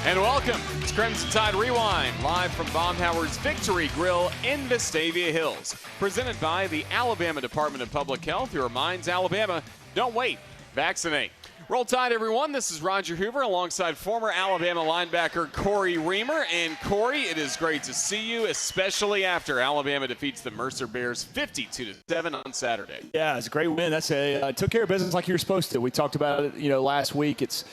And welcome to Crimson Tide Rewind, live from Baumhower's Victory Grille in Vestavia Hills. Presented by the Alabama Department of Public Health, who reminds Alabama, don't wait, vaccinate. Roll Tide, everyone. This is Roger Hoover alongside former Alabama linebacker Cory Reamer. And Cory, it is great to see you, especially after Alabama defeats the Mercer Bears 52-7 on Saturday. Yeah, it's a great win. That's took care of business like you were supposed to. We talked about it, last week. It's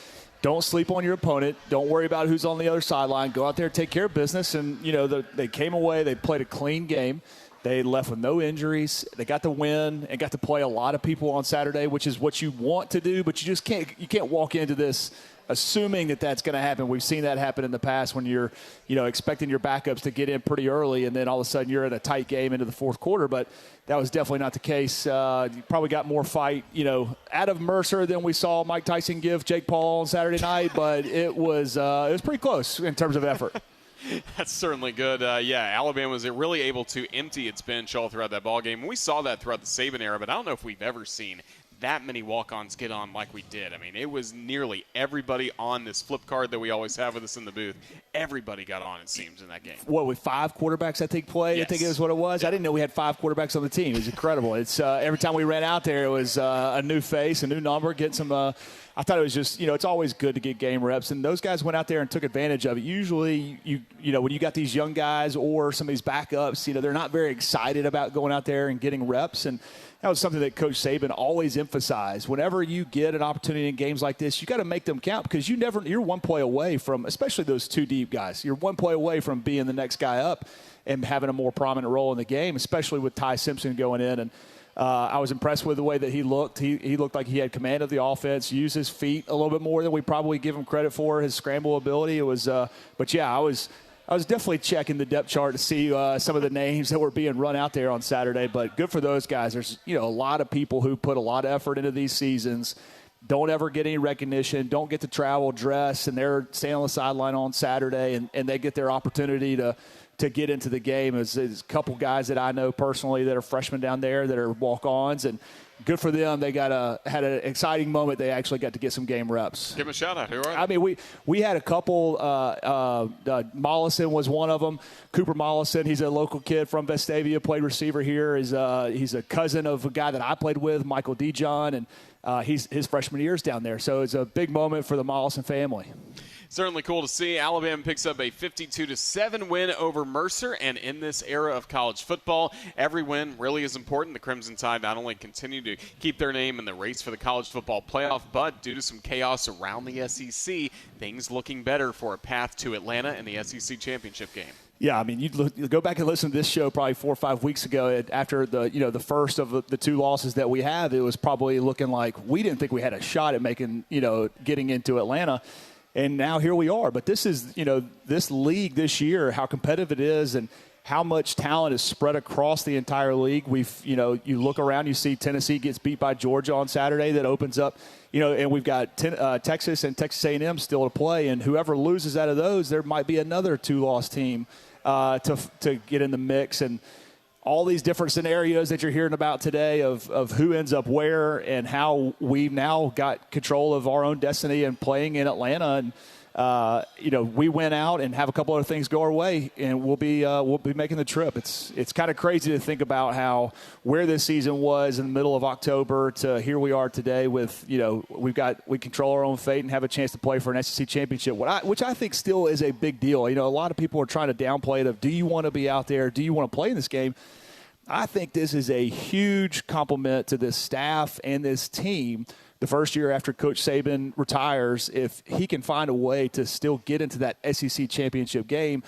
don't sleep on your opponent. Don't worry about who's on the other sideline. Go out there, take care of business. And, they came away. They played a clean game. They left with no injuries. They got the win and got to play a lot of people on Saturday, which is what you want to do, but you just can't walk into this assuming that that's going to happen. We've seen that happen in the past when you're, expecting your backups to get in pretty early, and then all of a sudden you're in a tight game into the fourth quarter. But that was definitely not the case. You probably got more fight, out of Mercer than we saw Mike Tyson give Jake Paul on Saturday night, but it was pretty close in terms of effort. That's certainly good. Alabama was really able to empty its bench all throughout that ballgame. We saw that throughout the Saban era, but I don't know if we've ever seen that many walk-ons get on like we did. I mean, it was nearly everybody on this flip card that we always have with us in the booth. Everybody got on, it seems, in that game. What, with 5 quarterbacks, I think, played? Yes. I think it was what it was. Yeah. I didn't know we had 5 quarterbacks on the team. It was incredible. It's every time we ran out there, it was a new face, a new number, getting some I thought it was just, it's always good to get game reps. And those guys went out there and took advantage of it. Usually, when you got these young guys or some of these backups, they're not very excited about going out there and getting reps. And that was something that Coach Saban always emphasized. Whenever you get an opportunity in games like this, you got to make them count because you're one play away from, especially those 2 deep guys, you're one play away from being the next guy up and having a more prominent role in the game, especially with Ty Simpson going in. And I was impressed with the way that he looked. He looked like he had command of the offense, used his feet a little bit more than we probably give him credit for, his scramble ability. It was, I was definitely checking the depth chart to see some of the names that were being run out there on Saturday, but good for those guys. There's, a lot of people who put a lot of effort into these seasons, don't ever get any recognition, don't get to travel, dress, and they're staying on the sideline on Saturday, and they get their opportunity to get into the game. There's a couple guys that I know personally that are freshmen down there that are walk-ons, and good for them. They had an exciting moment. They actually got to get some game reps. Give them a shout-out. Who are they? I mean, we had a couple. Mollison was one of them. Cooper Mollison, he's a local kid from Vestavia, played receiver here. He's a cousin of a guy that I played with, Michael Dijon, and his freshman year's down there. So it's a big moment for the Mollison family. Certainly cool to see. Alabama picks up a 52-7 win over Mercer, and in this era of college football, every win really is important. The Crimson Tide not only continue to keep their name in the race for the college football playoff, but due to some chaos around the SEC, things looking better for a path to Atlanta in the SEC championship game. Yeah, I mean, you go back and listen to this show probably 4 or 5 weeks ago. After the first of the 2 losses that we have, it was probably looking like we didn't think we had a shot at making getting into Atlanta. And now here we are. But this is, this league this year, how competitive it is and how much talent is spread across the entire league. You look around, you see Tennessee gets beat by Georgia on Saturday. That opens up, and we've got Texas and Texas A&M still to play. And whoever loses out of those, there might be another 2-loss team to get in the mix. And all these different scenarios that you're hearing about today of who ends up where and how we've now got control of our own destiny and playing in Atlanta. And, we went out and have a couple other things go our way, and we'll be making the trip. It's kind of crazy to think about where this season was in the middle of October to here we are today with, we control our own fate and have a chance to play for an SEC championship, which I think still is a big deal. A lot of people are trying to downplay it of, do you want to be out there? Do you want to play in this game? I think this is a huge compliment to this staff and this team. The first year after Coach Saban retires, if he can find a way to still get into that SEC championship game,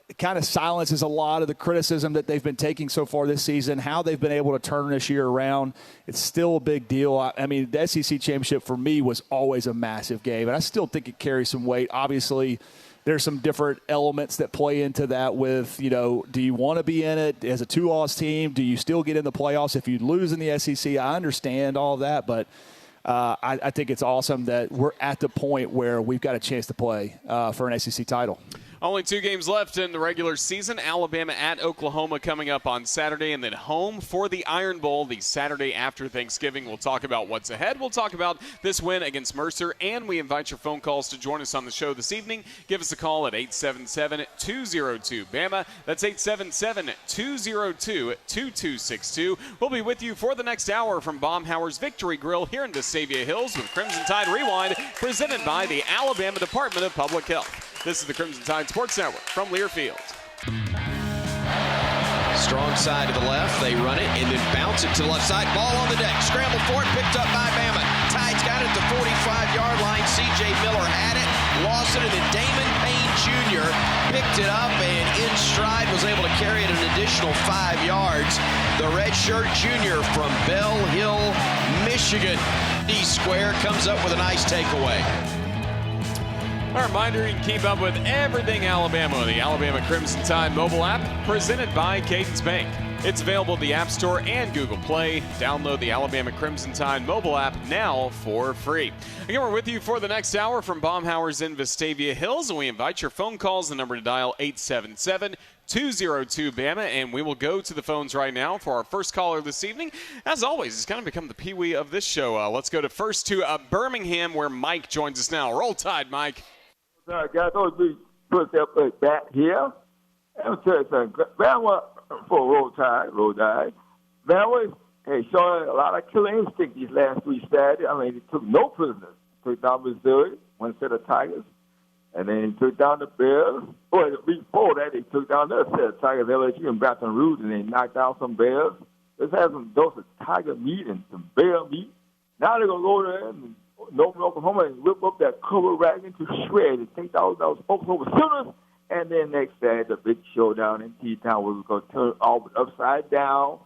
it kind of silences a lot of the criticism that they've been taking so far this season, how they've been able to turn this year around. It's still a big deal. I mean, the SEC championship for me was always a massive game, and I still think it carries some weight. Obviously, there's some different elements that play into that with, do you want to be in it as a 2-loss team? Do you still get in the playoffs if you lose in the SEC? I understand all of that, but I think it's awesome that we're at the point where we've got a chance to play for an SEC title. Only 2 games left in the regular season. Alabama at Oklahoma coming up on Saturday, and then home for the Iron Bowl the Saturday after Thanksgiving. We'll talk about what's ahead. We'll talk about this win against Mercer, and we invite your phone calls to join us on the show this evening. Give us a call at 877-202-BAMA. That's 877-202-2262. We'll be with you for the next hour from Baumhower's Victory Grille here in Vestavia Hills with Crimson Tide Rewind, presented by the Alabama Department of Public Health. This is the Crimson Tide Sports Network from Learfield. Strong side to the left. They run it and then bounce it to the left side. Ball on the deck. Scramble for it. Picked up by Bama. Tide's got it at the 45-yard line. C.J. Miller had it. Lost it. And then Damon Payne Jr. picked it up and in stride was able to carry it an additional 5 yards. The redshirt junior from Bell Hill, Michigan. D-square comes up with a nice takeaway. A reminder, you can keep up with everything Alabama, the Alabama Crimson Tide mobile app, presented by Cadence Bank. It's available at the App Store and Google Play. Download the Alabama Crimson Tide mobile app now for free. Again, we're with you for the next hour from Baumhower's in Vestavia Hills, and we invite your phone calls. The number to dial, 877-202-BAMA, and we will go to the phones right now for our first caller this evening. As always, it's kind of become the peewee of this show. Let's go first to Birmingham, where Mike joins us now. Roll Tide, Mike. Guys, always be put up back here. I'm tell you something. Bama for Roll Tide. Bama has shown a lot of killer instinct these last 3 Saturdays. I mean, they took no prisoners. Took down Missouri, one set of Tigers, and then took down the Bears. Boy, before that, they took down another set of Tigers, LSU and Baton Rouge, and they knocked out some Bears. Let's have some dose of Tiger meat and some bear meat. Now they're going to go there and Oklahoma and rip up that cover wagon to shred and take those Oklahoma Sooners. And then next Saturday, the big showdown in T-Town, where we're going to turn Auburn upside down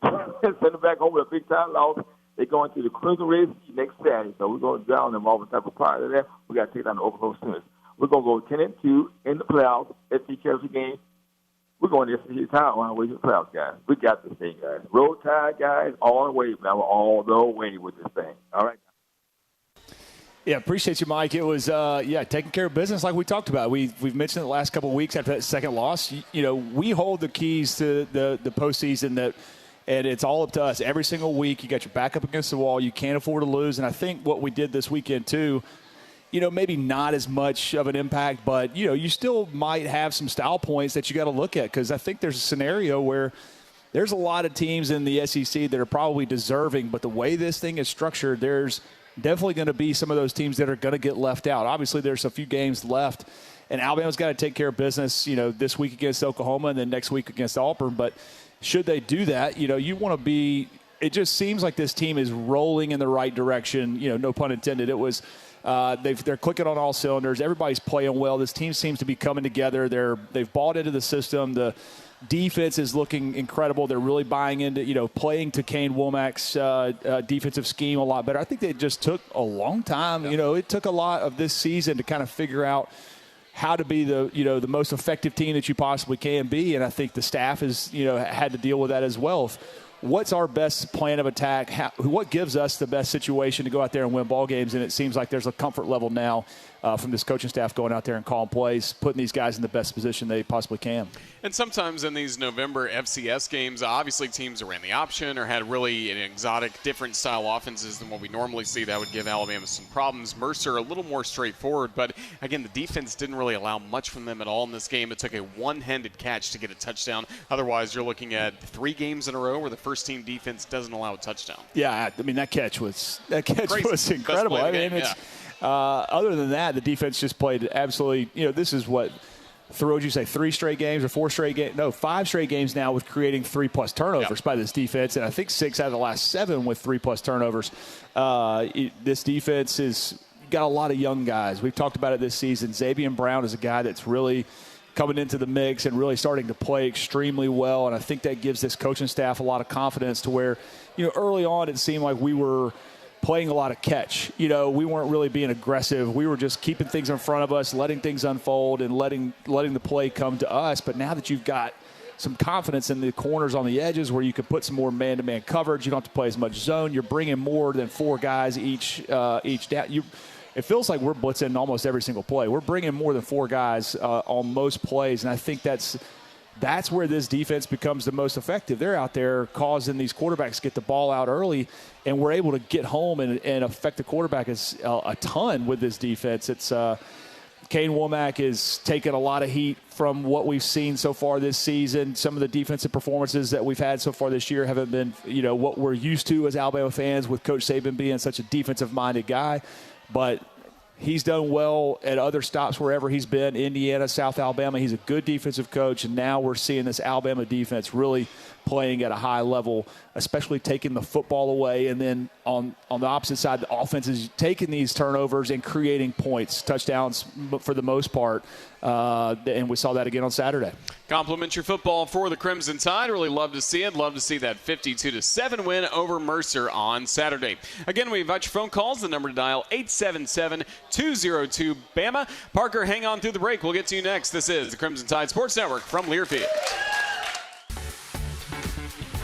and send them back home with a big-time loss. They're going to the Crimson Red Sea next Saturday, so we're going to drown them Auburn type of prior to that. We got to take down the Oklahoma Sooners. We're going to go 10-2 in the playoffs. SC carries the game. We're going to SC Town on our way to the playoffs, guys. We got this thing, guys. Roll Tide, guys, all the way, man. We're all the way with this thing. All right. Yeah, appreciate you, Mike. It was, taking care of business like we talked about. We've mentioned it the last couple of weeks after that second loss. You know, we hold the keys to the postseason, and it's all up to us. Every single week, you got your back up against the wall. You can't afford to lose. And I think what we did this weekend, too, you know, maybe not as much of an impact, but, you know, you still might have some style points that you got to look at, because I think there's a scenario where there's a lot of teams in the SEC that are probably deserving, but the way this thing is structured, there's definitely going to be some of those teams that are going to get left out. Obviously, there's a few games left, and Alabama's got to take care of business, you know, this week against Oklahoma and then next week against Auburn. But should they do that, you know, you want to be – it just seems like this team is rolling in the right direction, you know, no pun intended. It was they're clicking on all cylinders. Everybody's playing well. This team seems to be coming together. They've bought into the system. The defense is looking incredible. They're really buying into, you know, playing to Kane Womack's defensive scheme a lot better. I think they just took a long time. You know, it took a lot of this season to kind of figure out how to be the most effective team that you possibly can be. And I think the staff has, had to deal with that as well. What's our best plan of attack? What gives us the best situation to go out there and win ball games? And it seems like there's a comfort level now from this coaching staff going out there and calling plays, putting these guys in the best position they possibly can. And sometimes in these November FCS games, obviously teams that ran the option or had really an exotic, different style offenses than what we normally see. That would give Alabama some problems. Mercer a little more straightforward, but again, the defense didn't really allow much from them at all in this game. It took a one-handed catch to get a touchdown. Otherwise, you're looking at 3 games in a row where the first-team defense doesn't allow a touchdown. Yeah, I mean, that catch was incredible. I mean, it's other than that, the defense just played absolutely, this is what, would you say 3 straight games or 4 straight games? No, 5 straight games now with creating 3+ turnovers by this defense, and I think 6 out of the last 7 with 3+ turnovers. This defense has got a lot of young guys. We've talked about it this season. Xavier Brown is a guy that's really coming into the mix and really starting to play extremely well, and I think that gives this coaching staff a lot of confidence to where, early on it seemed like we were playing a lot of catch. We weren't really being aggressive. We were just keeping things in front of us, letting things unfold, and letting the play come to us. But now that you've got some confidence in the corners on the edges where you can put some more man-to-man coverage, you don't have to play as much zone. You're bringing more than 4 guys each down. it feels like we're blitzing almost every single play. We're bringing more than 4 guys on most plays, and I think that's where this defense becomes the most effective. They're out there causing these quarterbacks to get the ball out early, and we're able to get home and affect the quarterback a ton with this defense. It's Kane Womack is taking a lot of heat from what we've seen so far this season. Some of the defensive performances that we've had so far this year haven't been, what we're used to as Alabama fans, with Coach Saban being such a defensive-minded guy. But he's done well at other stops wherever he's been, Indiana, South Alabama. He's a good defensive coach, and now we're seeing this Alabama defense really playing at a high level, especially taking the football away. And then on the opposite side, the offense is taking these turnovers and creating points, touchdowns for the most part. And we saw that again on Saturday. Compliment your football for the Crimson Tide. Really love to see it. Love to see that 52-7 win over Mercer on Saturday. Again, we invite your phone calls. The number to dial 877-202-BAMA. Parker, hang on through the break. We'll get to you next. This is the Crimson Tide Sports Network from Learfield.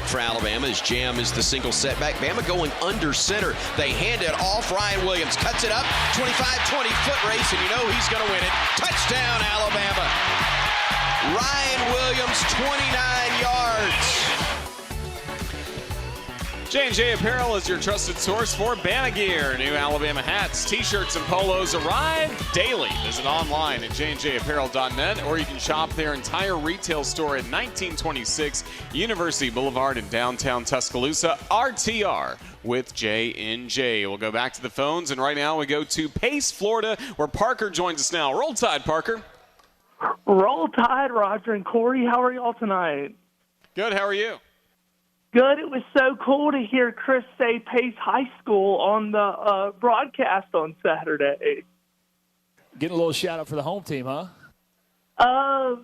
For Alabama, as Jam is the single setback. Bama going under center. They hand it off. Ryan Williams cuts it up. 25-20 foot race, and you know he's going to win it. Touchdown, Alabama. Ryan Williams, 29 yards. J&J Apparel is your trusted source for Bama gear. New Alabama hats, t-shirts, and polos arrive daily. Visit online at jnjapparel.net, or you can shop their entire retail store at 1926 University Boulevard in downtown Tuscaloosa. RTR with J&J. We'll go back to the phones, and right now we go to Pace, Florida, where Parker joins us now. Roll Tide, Parker. Roll Tide, Roger and Cory. How are y'all tonight? Good. How are you? Good. It was so cool to hear Chris say Pace High School on the broadcast on Saturday. Getting a little shout out for the home team, huh? Yeah,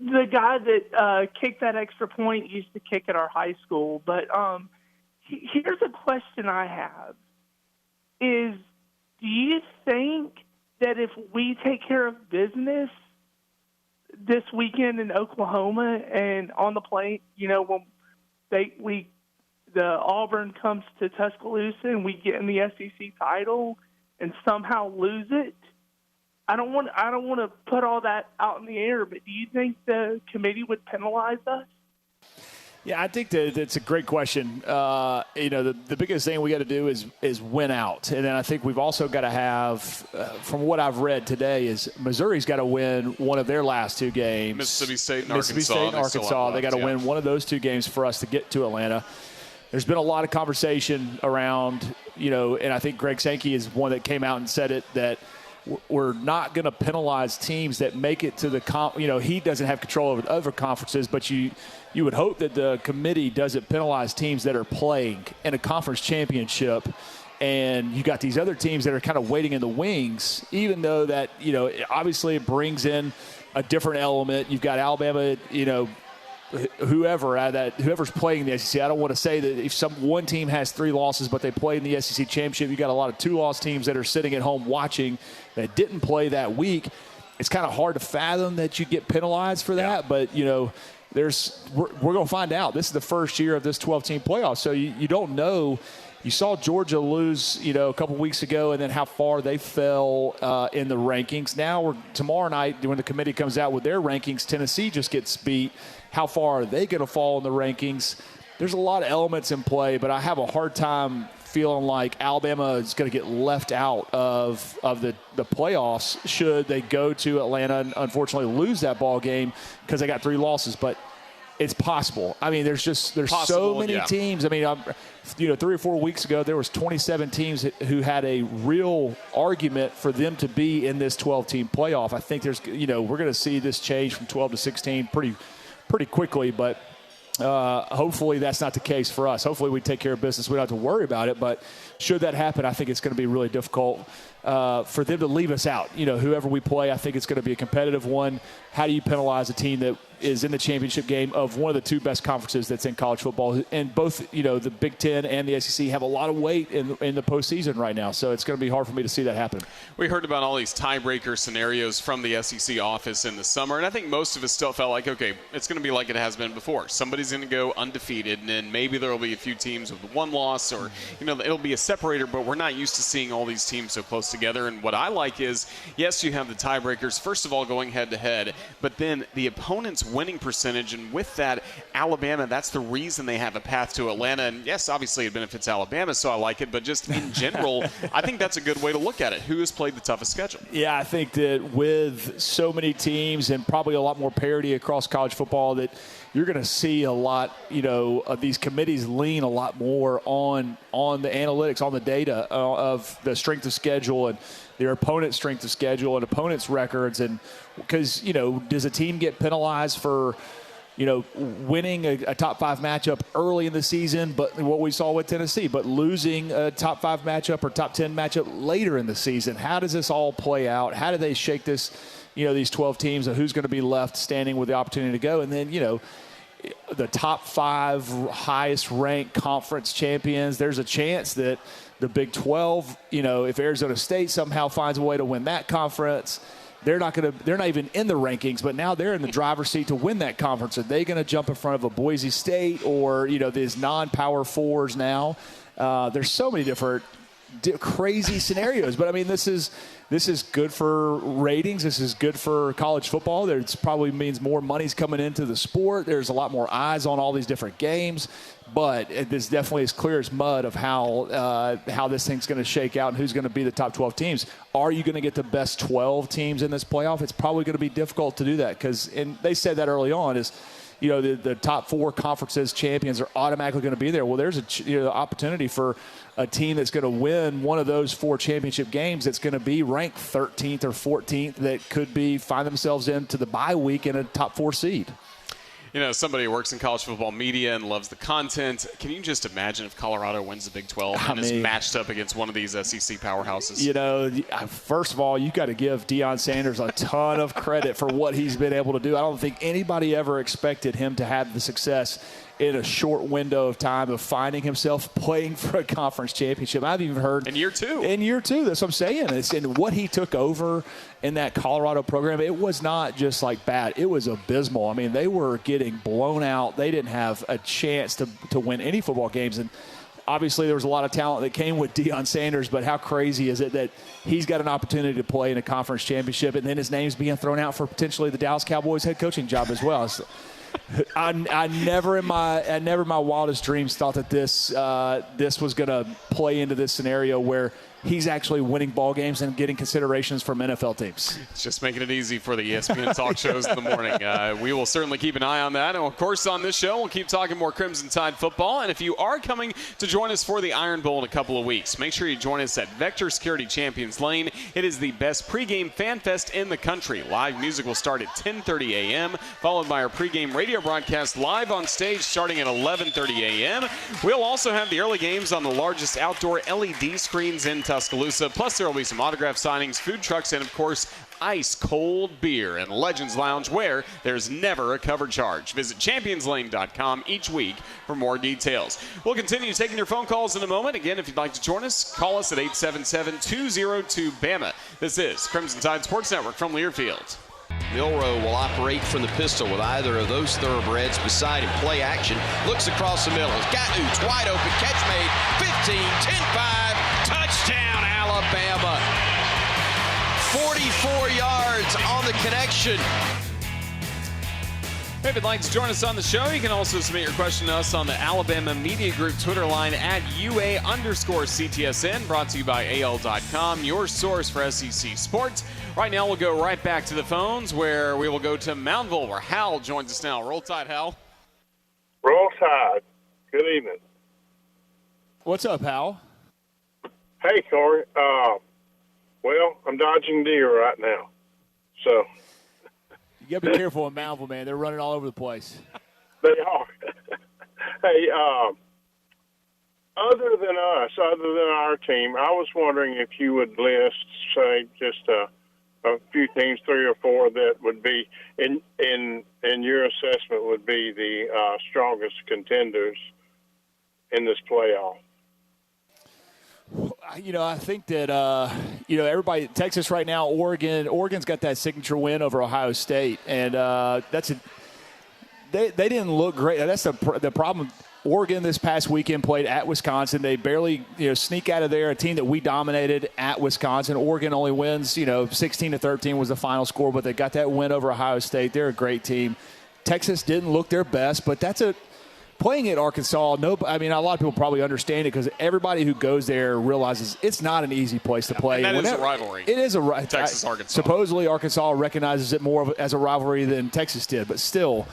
the guy that kicked that extra point used to kick at our high school. But here's a question I have: do you think that if we take care of business this weekend in Oklahoma and on the plane, when the Auburn comes to Tuscaloosa and we get in the SEC title and somehow lose it, I don't want to put all that out in the air, but do you think the committee would penalize us? Yeah, I think that it's a great question. The biggest thing we got to do is win out. And then I think we've also got to have, from what I've read today, is Missouri's got to win one of their last 2 games. Mississippi State and Arkansas. They got to win one of those 2 games for us to get to Atlanta. There's been a lot of conversation around, and I think Greg Sankey is one that came out and said it, that we're not going to penalize teams that make it to the he doesn't have control over the other conferences, but you would hope that the committee doesn't penalize teams that are playing in a conference championship, and you got these other teams that are kind of waiting in the wings, even though that, obviously it brings in a different element. You've got Alabama, whoever's playing the SEC. I don't want to say that if one team has 3 losses but they played in the SEC championship, you got a lot of 2-loss teams that are sitting at home watching that didn't play that week. It's kind of hard to fathom that you get penalized for that, but we're going to find out. This is the first year of this 12-team playoff, so you don't know. You saw Georgia lose, a couple weeks ago, and then how far they fell in the rankings. Now, tomorrow night, when the committee comes out with their rankings, Tennessee just gets beat. How far are they going to fall in the rankings? There's a lot of elements in play, but I have a hard time feeling like Alabama is going to get left out of the playoffs should they go to Atlanta and unfortunately lose that ball game because they got 3 losses. But it's possible. I mean, there's so many teams. I mean, 3 or 4 weeks ago, there was 27 teams who had a real argument for them to be in this 12-team playoff. I think we're going to see this change from 12 to 16 pretty quickly, but hopefully that's not the case for us. Hopefully we take care of business. We don't have to worry about it, but should that happen, I think it's going to be really difficult for them to leave us out. Whoever we play, I think it's going to be a competitive one. How do you penalize a team is in the championship game of one of the two best conferences that's in college football. And both, the Big Ten and the SEC have a lot of weight in the postseason right now. So it's going to be hard for me to see that happen. We heard about all these tiebreaker scenarios from the SEC office in the summer, and I think most of us still felt like, okay, it's going to be like it has been before. Somebody's going to go undefeated, and then maybe there will be a few teams with one loss, or it'll be a separator, but we're not used to seeing all these teams so close together. And what I like is, yes, you have the tiebreakers, first of all, going head-to-head, but then the opponent's winning percentage, and with that, Alabama, that's the reason they have a path to Atlanta. And yes, obviously it benefits Alabama, so I like it, but just in general, I think that's a good way to look at it. Who has played the toughest schedule? Yeah, I think that with so many teams and probably a lot more parity across college football, that you're going to see a lot, of these committees lean a lot more on the analytics, on the data of the strength of schedule and their opponent's strength of schedule and opponent's records. And because, does a team get penalized for, winning a top 5 matchup early in the season, but what we saw with Tennessee, but losing a top 5 matchup or top 10 matchup later in the season? How does this all play out? How do they shake this, these 12 teams, and who's going to be left standing with the opportunity to go? And then, the top 5 highest ranked conference champions, there's a chance that the Big 12, if Arizona State somehow finds a way to win that conference, they're not even in the rankings, but now they're in the driver's seat to win that conference. Are they going to jump in front of a Boise State or, these non-power fours now? There's so many different crazy scenarios, but I mean, this is good for ratings. This is good for college football. It probably means more money's coming into the sport. There's a lot more eyes on all these different games, but this definitely is clear as mud of how this thing's going to shake out and who's going to be the top 12 teams. Are you going to get the best 12 teams in this playoff? It's probably going to be difficult to do that and they said that early on is, the top 4 conferences champions are automatically going to be there. Well, there's a opportunity for a team that's going to win one of those 4 championship games that's going to be ranked 13th or 14th that could find themselves into the bye week in a top 4 seed. Somebody who works in college football media and loves the content. Can you just imagine if Colorado wins the Big 12 and is matched up against one of these SEC powerhouses? First of all, you got to give Deion Sanders a ton of credit for what he's been able to do. I don't think anybody ever expected him to have the success in a short window of time of finding himself playing for a conference championship. I've even heard in year 2. That's what I'm saying. And what he took over in that Colorado program, it was not just like bad. It was abysmal. I mean, they were getting blown out. They didn't have a chance to win any football games. And obviously there was a lot of talent that came with Deion Sanders, but how crazy is it that he's got an opportunity to play in a conference championship, and then his name's being thrown out for potentially the Dallas Cowboys head coaching job as well. I never in my wildest dreams thought that this was going to play into this scenario where he's actually winning ball games and getting considerations from NFL teams. It's just making it easy for the ESPN talk shows in the morning. We will certainly keep an eye on that. And, of course, on this show, we'll keep talking more Crimson Tide football. And if you are coming to join us for the Iron Bowl in a couple of weeks, make sure you join us at Vector Security Champions Lane. It is the best pregame fan fest in the country. Live music will start at 10:30 a.m., followed by our pregame radio broadcast live on stage starting at 11:30 a.m. We'll also have the early games on the largest outdoor LED screens in Tuscaloosa. Plus, there will be some autograph signings, food trucks, and, of course, ice-cold beer and Legends Lounge, where there's never a cover charge. Visit championslane.com each week for more details. We'll continue taking your phone calls in a moment. Again, if you'd like to join us, call us at 877-202-BAMA. This is Crimson Tide Sports Network from Learfield. Milroe will operate from the pistol with either of those thoroughbreds beside him. Play action. Looks across the middle. Got Oots wide open. Catch made. 15, 10-5. Touchdown, Alabama. 44 yards on the connection. If you'd like to join us on the show, you can also submit your question to us on the Alabama Media Group Twitter line at UA_CTSN, brought to you by AL.com, your source for SEC sports. Right now, we'll go right back to the phones, where we will go to Moundville, where Hal joins us now. Roll Tide, Hal. Roll Tide. Good evening. What's up, Hal? Hey, Cory. Well, I'm dodging deer right now, so. You got to be careful in Moundville, man. They're running all over the place. They are. Hey, other than us, other than our team, I was wondering if you would list, say, just a a few teams, 3 or 4 that would be in your assessment would be the strongest contenders in this playoff? I think that, everybody, Texas right now, Oregon's got that signature win over Ohio State. And they didn't look great. That's the problem. Oregon this past weekend played at Wisconsin. They barely, sneak out of there. A team that we dominated at Wisconsin. Oregon only wins, 16-13 was the final score, but they got that win over Ohio State. They're a great team. Texas didn't look their best, but playing at Arkansas, a lot of people probably understand it because everybody who goes there realizes it's not an easy place to play. And that is a rivalry. It is a Texas-Arkansas. Supposedly, Arkansas recognizes it more as a rivalry than Texas did, but still,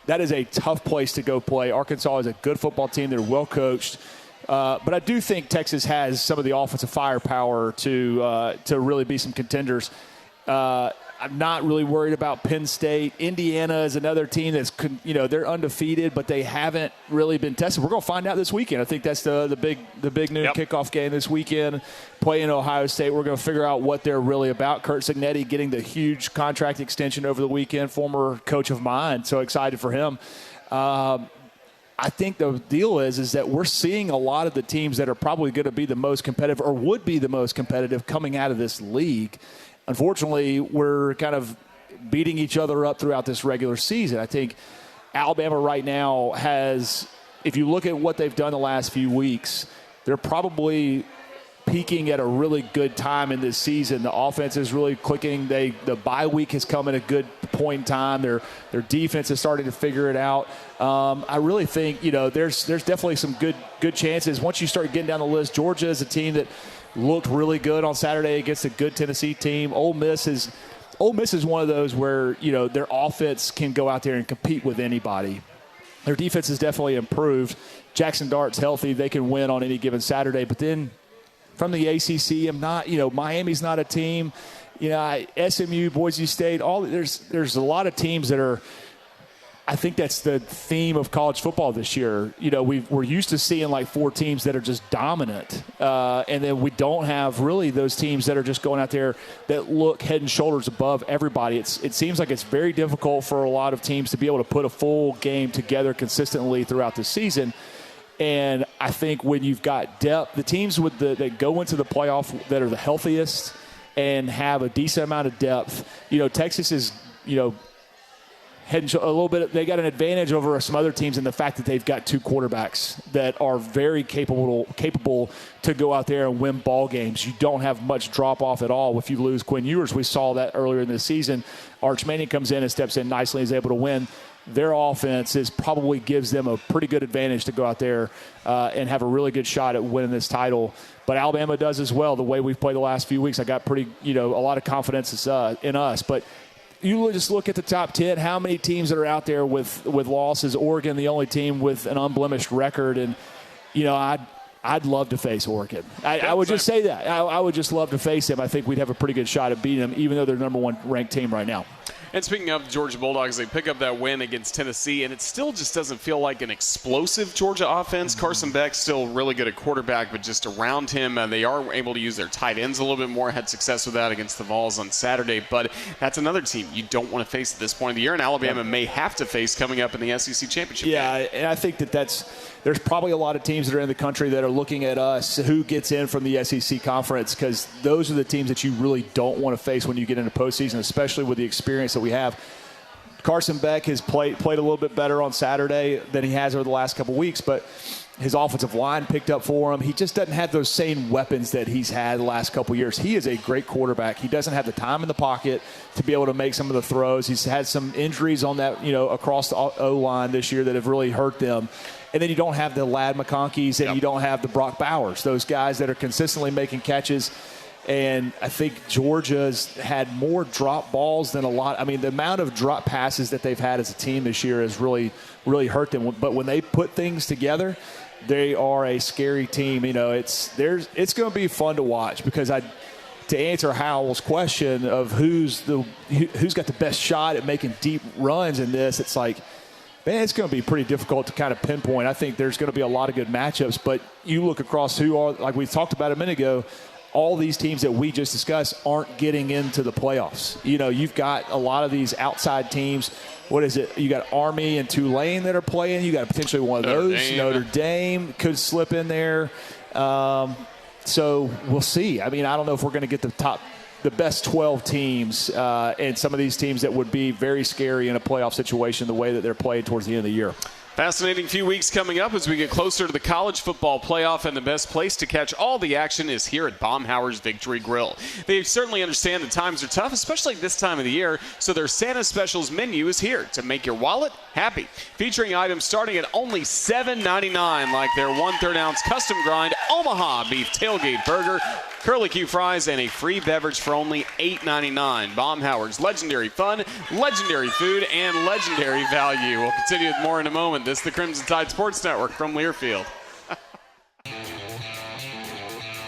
that is a tough place to go play. Arkansas is a good football team. They're well coached. But I do think Texas has some of the offensive firepower to really be some contenders. I'm not really worried about Penn State. Indiana is another team that's, they're undefeated, but they haven't really been tested. We're going to find out this weekend. I think that's the big noon kickoff game this weekend. Playing Ohio State, we're going to figure out what they're really about. Kurt Signetti getting the huge contract extension over the weekend, former coach of mine. So excited for him. I think the deal is that we're seeing a lot of the teams that are probably going to be the most competitive or would be the most competitive coming out of this league. Unfortunately, we're kind of beating each other up throughout this regular season. I think Alabama right now has, if you look at what they've done the last few weeks, they're probably peaking at a really good time in this season. The offense is really clicking. The bye week has come at a good point in time. Their defense is starting to figure it out. I really think, there's definitely some good chances. Once you start getting down the list, Georgia is a team that looked really good on Saturday against a good Tennessee team. Ole Miss is one of those where, their offense can go out there and compete with anybody. Their defense has definitely improved. Jackson Dart's healthy. They can win on any given Saturday. But then from the ACC, Miami's not a team. SMU, Boise State, there's a lot of teams that are, I think that's the theme of college football this year. We're used to seeing like 4 teams that are just dominant. And then we don't have really those teams that are just going out there that look head and shoulders above everybody. It seems like it's very difficult for a lot of teams to be able to put a full game together consistently throughout the season. And I think when you've got depth, the teams that go into the playoff that are the healthiest and have a decent amount of depth, Texas is, head a little bit. They got an advantage over some other teams in the fact that they've got 2 quarterbacks that are very capable to go out there and win ball games. You don't have much drop off at all if you lose Quinn Ewers. We saw that earlier in the season. Arch Manning comes in and steps in nicely and is able to win. Their offense probably gives them a pretty good advantage to go out there and have a really good shot at winning this title. But Alabama does as well. The way we've played the last few weeks, I got a lot of confidence in us. But you just look at the top 10, how many teams that are out there with losses. Oregon, the only team with an unblemished record. And, I'd love to face Oregon. I would just say that. I would just love to face them. I think we'd have a pretty good shot at beating them, even though they're the number 1 ranked team right now. And speaking of Georgia Bulldogs, they pick up that win against Tennessee, and it still just doesn't feel like an explosive Georgia offense. Carson Beck's still really good at quarterback, but just around him, they are able to use their tight ends a little bbit more. Had success with that against the Vols on Saturday, but that's another team you don't want to face at this point of the year, and Alabama may have to face coming up in the SEC Championship game. And I think there's probably a lot of teams that are in the country that are looking at us, who gets in from the SEC conference, because those are the teams that you really don't want to face when you get into postseason, especially with the experience that we have. Carson Beck has played a little bit better on Saturday than he has over the last couple weeks, but his offensive line picked up for him. He just doesn't have those same weapons that he's had the last couple years. He is a great quarterback. He doesn't have the time in the pocket to be able to make some of the throws. He's had some injuries on that, across the O-line this year that have really hurt them. And then you don't have the Ladd McConkeys and you don't have the Brock Bowers, those guys that are consistently making catches. And I think Georgia's had more drop balls than a lot. I mean, the amount of drop passes that they've had as a team this year has really, really hurt them. But when they put things together, they are a scary team. It's going to be fun to watch because to answer Howell's question of who's got the best shot at making deep runs in this, it's like, man, it's going to be pretty difficult to kind of pinpoint. I think there's going to be a lot of good matchups, but you look across who are, like we talked about a minute ago, all these teams that we just discussed aren't getting into the playoffs. You know, you've got a lot of these outside teams. What is it? You got Army and Tulane that are playing. You got potentially one of those. Notre Dame could slip in there. So we'll see. I mean, I don't know if we're going to get the best 12 teams and some of these teams that would be very scary in a playoff situation the way that they're played towards the end of the year. Fascinating few weeks coming up as we get closer to the college football playoff, and the best place to catch all the action is here at Baumhower's Victory Grille. They certainly understand that times are tough, especially this time of the year, so their Santa Specials menu is here to make your wallet happy. Featuring items starting at only $7.99, like their 1/3 ounce custom grind Omaha beef tailgate burger, curly-Q fries, and a free beverage for only $8.99. Baumhower's legendary fun, legendary food, and legendary value. We'll continue with more in a moment. This is the Crimson Tide Sports Network from Learfield.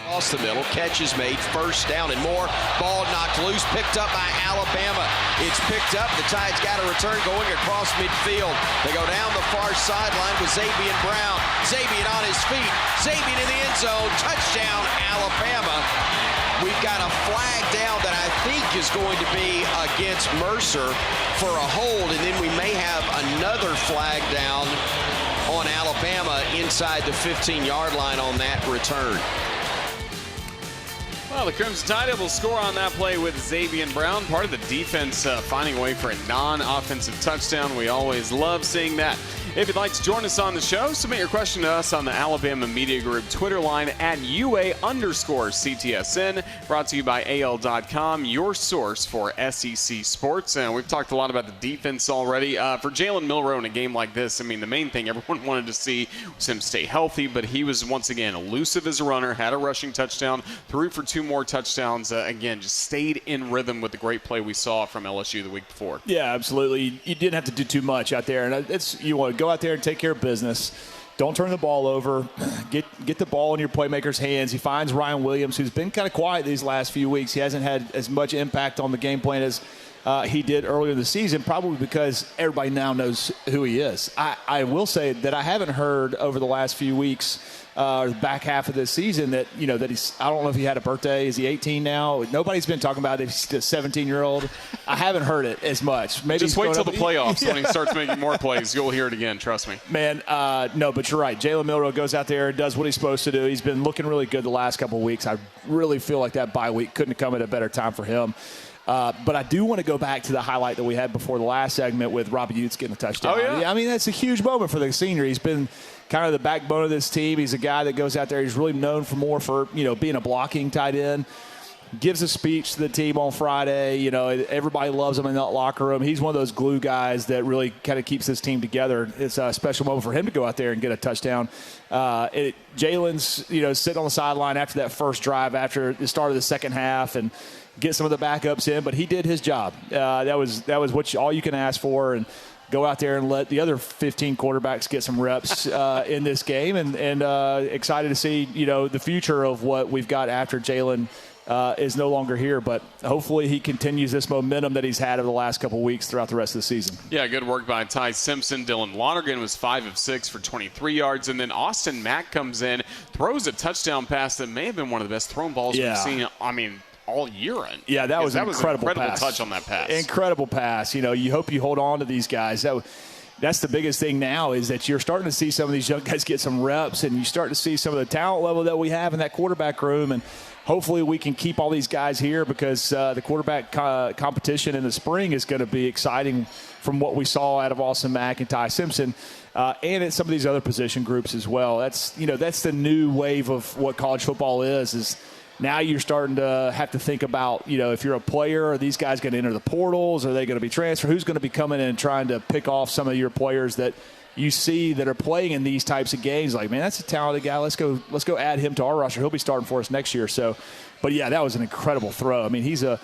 Across the middle, catch is made, first down and more. Ball knocked loose, picked up by Alabama. It's picked up. The Tide's got a return going across midfield. They go down the far sideline with Xavier Brown. Xavier on his feet. Xavier in the end zone. Touchdown, Alabama. We've got a flag down that I think is going to be against Mercer for a hold, and then we may have another flag down on Alabama inside the 15-yard line on that return. Well, the Crimson Tide will score on that play with Xavier Brown. Part of the defense finding a way for a non-offensive touchdown. We always love seeing that. If you'd like to join us on the show, submit your question to us on the Alabama Media Group Twitter line at UA_CTSN. Brought to you by AL.com, your source for SEC sports. And we've talked a lot about the defense already. For Jalen Milroe in a game like this, I mean, the main thing everyone wanted to see was him stay healthy, but he was once again elusive as a runner, had a rushing touchdown, threw for 2 more touchdowns. Again, just stayed in rhythm with the great play we saw from LSU the week before. Yeah, absolutely. You didn't have to do too much out there. And you want to go out there and take care of business. Don't turn the ball over. Get the ball in your playmaker's hands. He finds Ryan Williams, who's been kind of quiet these last few weeks. He hasn't had as much impact on the game plan as he did earlier in the season, probably because everybody now knows who he is. I will say that I haven't heard over the last few weeks, the back half of this season, that he's, I don't know if he had a birthday. Is he 18 now? Nobody's been talking about it. He's a 17-year-old. I haven't heard it as much. Maybe just wait till the playoffs when he starts making more plays. You'll hear it again. Trust me. Man, no, but you're right. Jalen Milroe goes out there and does what he's supposed to do. He's been looking really good the last couple of weeks. I really feel like that bye week couldn't have come at a better time for him. But I do want to go back to the highlight that we had before the last segment with Robbie Utes getting a touchdown. Oh, yeah. I mean, that's a huge moment for the senior. He's been kind of the backbone of this team. He's a guy that goes out there. He's really known for being a blocking tight end. Gives a speech to the team on Friday. Everybody loves him in that locker room. He's one of those glue guys that really kind of keeps this team together. It's a special moment for him to go out there and get a touchdown. Jalen's, sitting on the sideline after that first drive, after the start of the second half, and get some of the backups in, but he did his job. That was all you can ask for, and go out there and let the other 15 quarterbacks get some reps in this game, and excited to see the future of what we've got after Jalen is no longer here, but hopefully he continues this momentum that he's had over the last couple of weeks throughout the rest of the season. Yeah, good work by Ty Simpson. Dylan Lonergan was 5 of 6 for 23 yards, and then Austin Mack comes in, throws a touchdown pass that may have been one of the best thrown balls we've seen. I mean, all year. Yeah, that was an incredible pass. Touch on that pass. Incredible pass. You hope you hold on to these guys. That's the biggest thing now, is that you're starting to see some of these young guys get some reps, and you start to see some of the talent level that we have in that quarterback room, and hopefully we can keep all these guys here, because the quarterback competition in the spring is going to be exciting from what we saw out of Austin Mack and Ty Simpson, and at some of these other position groups as well. That's the new wave of what college football is now you're starting to have to think about, if you're a player, are these guys going to enter the portals? Are they going to be transferred? Who's going to be coming in and trying to pick off some of your players that you see that are playing in these types of games? Like, man, that's a talented guy. Let's go add him to our roster. He'll be starting for us next year. So, but yeah, that was an incredible throw. I mean, he's a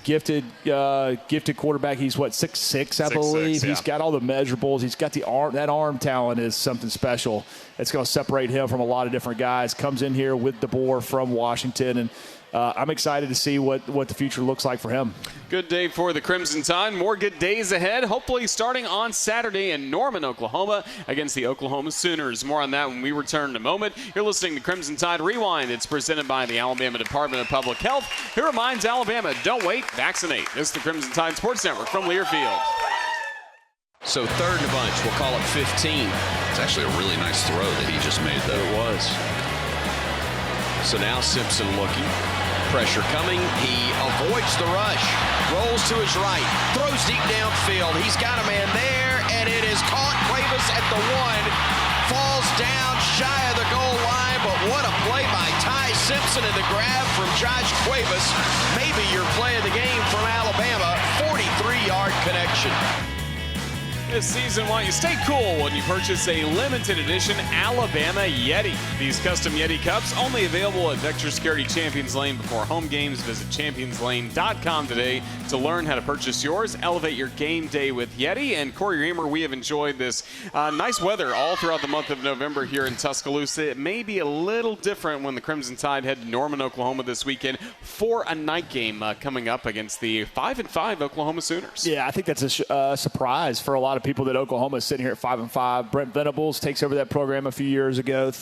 gifted quarterback. He's 6'6", I believe. 6'6", yeah. He's got all the measurables. He's got the arm. That arm talent is something special. It's going to separate him from a lot of different guys. Comes in here with DeBoer from Washington, and I'm excited to see what the future looks like for him. Good day for the Crimson Tide. More good days ahead, hopefully starting on Saturday in Norman, Oklahoma, against the Oklahoma Sooners. More on that when we return in a moment. You're listening to Crimson Tide Rewind. It's presented by the Alabama Department of Public Health, who reminds Alabama, don't wait, vaccinate. This is the Crimson Tide Sports Network from Learfield. So third and a bunch, we'll call it 15. It's actually a really nice throw that he just made, though. It was. So now Simpson looking. Pressure coming. He avoids the rush. Rolls to his right. Throws deep downfield. He's got a man there, and it is caught. Cuevas at the 1. Falls down shy of the goal line, but what a play by Ty Simpson and the grab from Josh Cuevas. Maybe your play of the game from Alabama. 43-yard connection. This season, why don't you stay cool when you purchase a limited edition Alabama Yeti. These custom Yeti cups only available at Vector Security Champions Lane before home games. Visit championslane.com today to learn how to purchase yours. Elevate your game day with Yeti. And Cory Reamer, we have enjoyed this nice weather all throughout the month of November here in Tuscaloosa. It may be a little different when the Crimson Tide head to Norman, Oklahoma this weekend for a night game coming up against the 5-5 Oklahoma Sooners. Yeah, I think that's a surprise for a lot of people that Oklahoma is sitting here at 5-5. Brent Venables takes over that program a few years ago.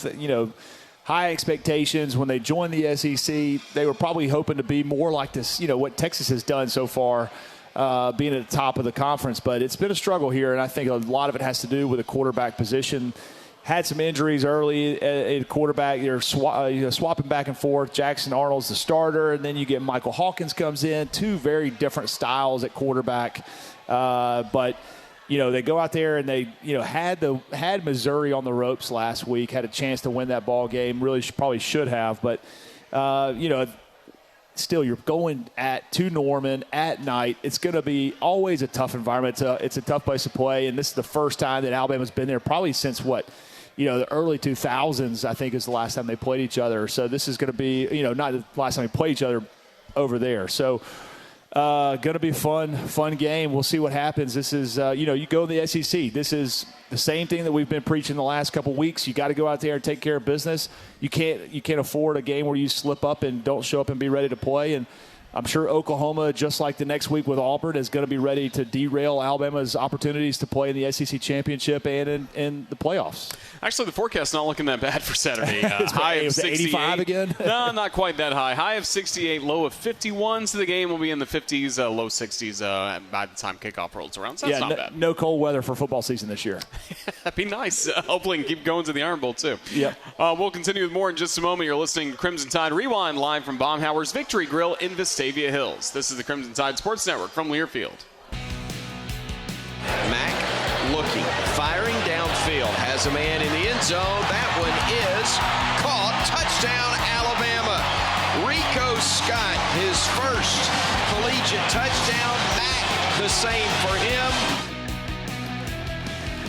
High expectations when they joined the SEC. They were probably hoping to be more like this, what Texas has done so far, being at the top of the conference. But it's been a struggle here, and I think a lot of it has to do with the quarterback position. Had some injuries early at quarterback. You're swapping back and forth. Jackson Arnold's the starter, and then you get Michael Hawkins comes in. Two very different styles at quarterback, but they go out there and they, had Missouri on the ropes last week, had a chance to win that ball game. Really probably should have, but still, you're going to Norman at night. It's going to be always a tough environment. It's a tough place to play, and this is the first time that Alabama's been there probably since the early 2000s. I think is the last time they played each other. So this is going to be, not the last time they played each other over there. So. Going to be a fun game. We'll see what happens. This is, you go to the SEC. This is the same thing that we've been preaching the last couple of weeks. You got to go out there and take care of business. You can't afford a game where you slip up and don't show up and be ready to play. And I'm sure Oklahoma, just like the next week with Auburn, is going to be ready to derail Alabama's opportunities to play in the SEC championship and in the playoffs. Actually, the forecast's not looking that bad for Saturday. High of 85 again? No, not quite that high. High of 68, low of 51. So the game will be in the 50s, low 60s by the time kickoff rolls around. So that's not bad. No cold weather for football season this year. That'd be nice. Hopefully, we can keep going to the Iron Bowl, too. Yeah. We'll continue with more in just a moment. You're listening to Crimson Tide Rewind live from Baumhower's Victory Grille in Vestavia Hills. This is the Crimson Tide Sports Network from Learfield. Mack looking, firing downfield, has a man in the end zone. That one is caught. Touchdown, Alabama. Rico Scott, his first collegiate touchdown. Mack, the same for him.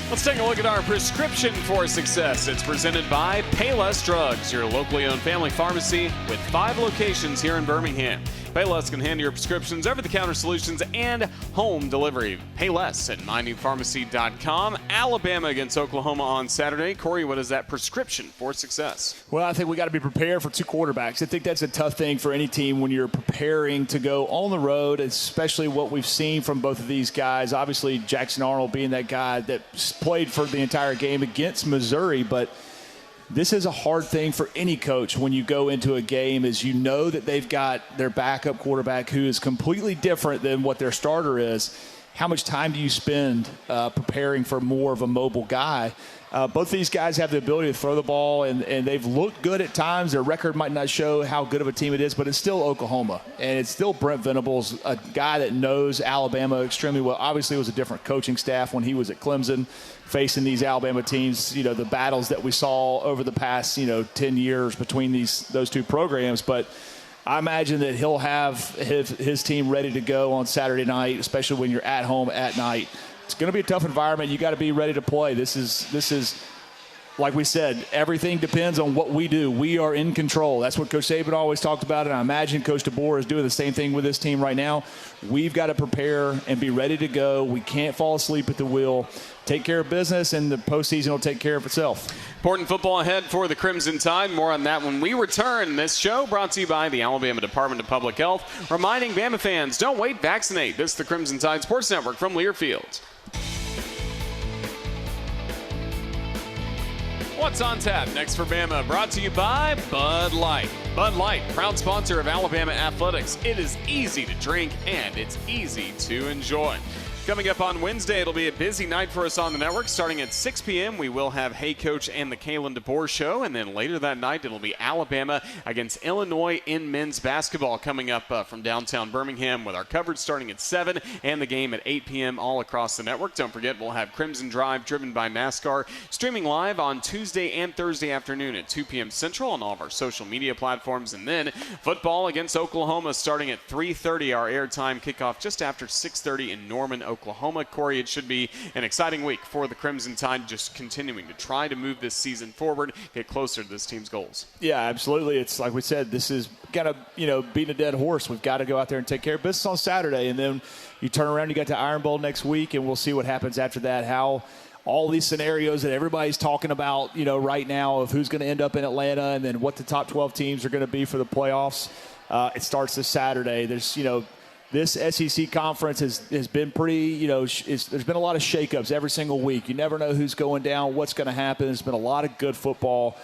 Let's take a look at our prescription for success. It's presented by Payless Drugs, your locally owned family pharmacy with 5 locations here in Birmingham. Payless can handle your prescriptions, over-the-counter solutions, and home delivery. Payless at mynewpharmacy.com. Alabama against Oklahoma on Saturday. Cory, what is that prescription for success? Well, I think we got to be prepared for 2 quarterbacks. I think that's a tough thing for any team when you're preparing to go on the road, especially what we've seen from both of these guys. Obviously, Jackson Arnold being that guy that played for the entire game against Missouri, but this is a hard thing for any coach when you go into a game, is you know that they've got their backup quarterback who is completely different than what their starter is. How much time do you spend preparing for more of a mobile guy? Both these guys have the ability to throw the ball, and they've looked good at times. Their record might not show how good of a team it is, but it's still Oklahoma, and it's still Brent Venables, a guy that knows Alabama extremely well. Obviously, it was a different coaching staff when he was at Clemson, facing these Alabama teams, the battles that we saw over the past, 10 years between those 2 programs. But I imagine that he'll have his team ready to go on Saturday night, especially when you're at home at night. It's going to be a tough environment. You got to be ready to play. This is like we said, everything depends on what we do. We are in control. That's what Coach Saban always talked about, and I imagine Coach DeBoer is doing the same thing with this team right now. We've got to prepare and be ready to go. We can't fall asleep at the wheel. Take care of business, and the postseason will take care of itself. Important football ahead for the Crimson Tide. More on that when we return. This show brought to you by the Alabama Department of Public Health, reminding Bama fans, don't wait, vaccinate. This is the Crimson Tide Sports Network from Learfield. What's on tap next for Bama? Brought to you by Bud Light. Bud Light, proud sponsor of Alabama Athletics. It is easy to drink and it's easy to enjoy. Coming up on Wednesday, it'll be a busy night for us on the network. Starting at 6 p.m., we will have Hey Coach and the Kalen DeBoer Show. And then later that night, it'll be Alabama against Illinois in men's basketball coming up from downtown Birmingham with our coverage starting at 7 and the game at 8 p.m. all across the network. Don't forget, we'll have Crimson Drive driven by NASCAR streaming live on Tuesday and Thursday afternoon at 2 p.m. Central on all of our social media platforms. And then football against Oklahoma starting at 3:30, our airtime kickoff just after 6:30 in Norman, Oklahoma. Cory, it should be an exciting week for the Crimson Tide, just continuing to try to move this season forward, get closer to this team's goals. Yeah, absolutely. It's like we said, this is got to, beat a dead horse. We've got to go out there and take care of business on Saturday, and then you turn around, you got the Iron Bowl next week, and we'll see what happens after that, how all these scenarios that everybody's talking about, right now of who's going to end up in Atlanta and then what the top 12 teams are going to be for the playoffs. It starts this Saturday. There's, this SEC conference has been pretty, there's been a lot of shakeups every single week. You never know who's going down, what's going to happen. There's been a lot of good football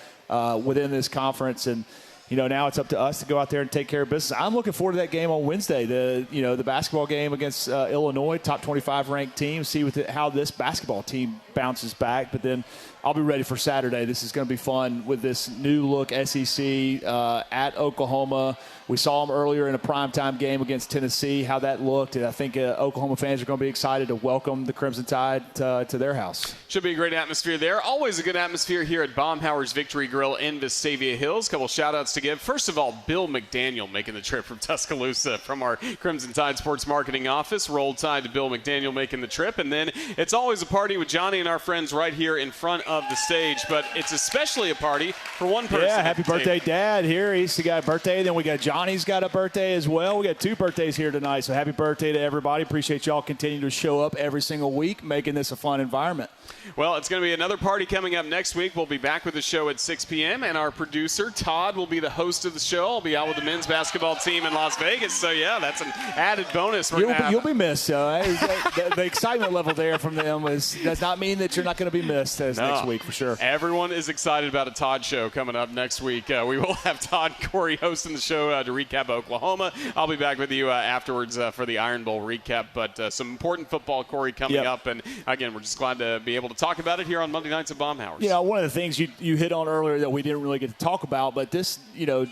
within this conference, and now it's up to us to go out there and take care of business. I'm looking forward to that game on Wednesday, the basketball game against Illinois, top 25 ranked team, see how this basketball team bounces back. But then I'll be ready for Saturday. This is going to be fun with this new look SEC at Oklahoma. We saw them earlier in a primetime game against Tennessee, how that looked. And I think Oklahoma fans are going to be excited to welcome the Crimson Tide to their house. Should be a great atmosphere there. Always a good atmosphere here at Baumhower's Victory Grille in Vestavia Hills. Couple shout-outs to give. First of all, Bill McDaniel making the trip from Tuscaloosa from our Crimson Tide Sports Marketing Office. Roll Tide to Bill McDaniel making the trip. And then it's always a party with Johnny and our friends right here in front of the stage. But it's especially a party for one person. Yeah, happy birthday, Dad. Here, he's got a birthday. Then we got Johnny's got a birthday as well. We got 2 birthdays here tonight. So happy birthday to everybody. Appreciate y'all continuing to show up every single week, making this a fun environment. Well, it's going to be another party coming up next week. We'll be back with the show at 6 p.m. And our producer, Todd, will be the host of the show. I'll be out with the men's basketball team in Las Vegas. So, yeah, that's an added bonus. You'll be missed. The excitement level there from them does not mean that you're not going to be missed next week for sure. Everyone is excited about a Todd show coming up next week. We will have Todd and Cory hosting the show to recap Oklahoma. I'll be back with you afterwards for the Iron Bowl recap. But some important football, Cory, coming up. And, again, we're just glad to be able to talk about it here on Monday nights at Baumhower's. One of the things you hit on earlier that we didn't really get to talk about, but this,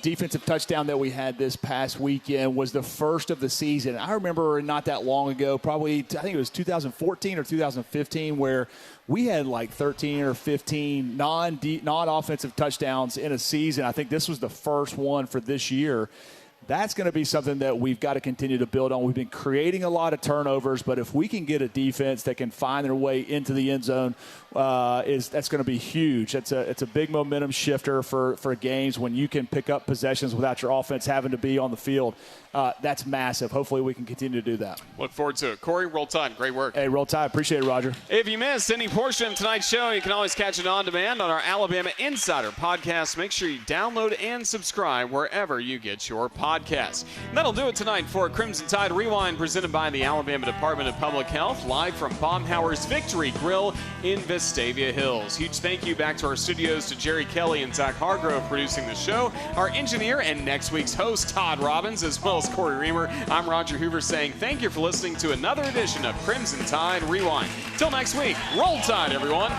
defensive touchdown that we had this past weekend was the first of the season. I remember not that long ago, probably, I think it was 2014 or 2015, where we had like 13 or 15 non-offensive touchdowns in a season. I think this was the first one for this year. That's going to be something that we've got to continue to build on. We've been creating a lot of turnovers, but if we can get a defense that can find their way into the end zone, that's going to be huge. It's a big momentum shifter for games when you can pick up possessions without your offense having to be on the field. That's massive. Hopefully we can continue to do that. Look forward to it. Cory, Roll Tide, great work. Hey, Roll Tide. Appreciate it, Roger. If you missed any portion of tonight's show, you can always catch it on demand on our Alabama Insider podcast. Make sure you download and subscribe wherever you get your podcasts. And that'll do it tonight for Crimson Tide Rewind, presented by the Alabama Department of Public Health, live from Baumhower's Victory Grille in Vestavia Hills. Huge thank you back to our studios to Jerry Kelly and Zach Hargrove producing the show, our engineer and next week's host, Todd Robbins, as well as Cory Reamer. I'm Roger Hoover saying thank you for listening to another edition of Crimson Tide Rewind. Till next week, Roll Tide, everyone.